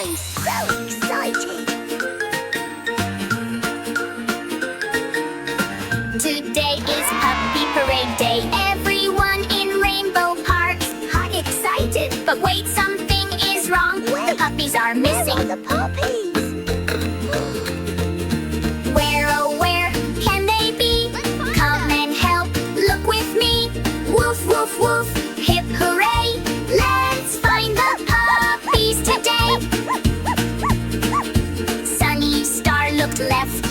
puppies! So exciting! Today is Puppy Parade Day. Everyone in Rainbow Park are excited. But wait, something is wrong. The puppies are missing. Where are the puppies? Where, oh where can they be? Come and help, look with me. Woof, woof, woof, hip hooray. Let's find the puppies today. Sunny Star looked left.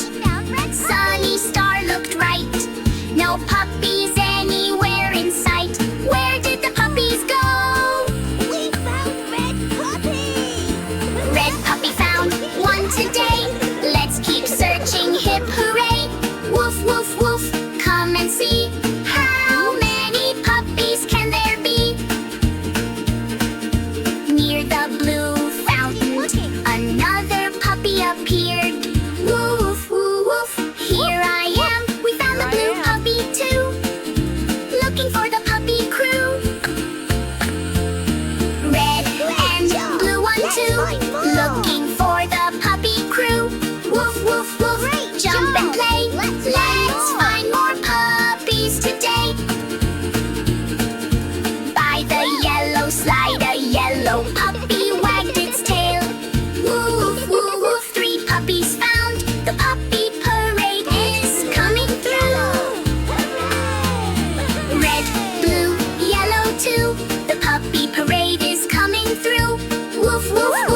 Sunny Star looked right. No puppies anywhere in sight. Where did the puppies go? We found Red Puppy! Red Puppy found one today. Let's keep searching, hip hooray. Woof, woof, woof, come and see. How many puppies can there be? Near the blue fountain, another puppy appeared. Woof, woof, woof, here I am. We found the blue puppy too. Looking for the puppy crew. Red and blue one too. Looking for the puppy crew. Woof, woof, woof, jump and play. Let's find more puppies today. By the yellow slide, a yellow puppy wagged its tail. Woof, woof, woof, 3 puppies found. The puppy parade is coming through. Red, blue, yellow too. The puppy parade is coming through. Woof, woof, woof.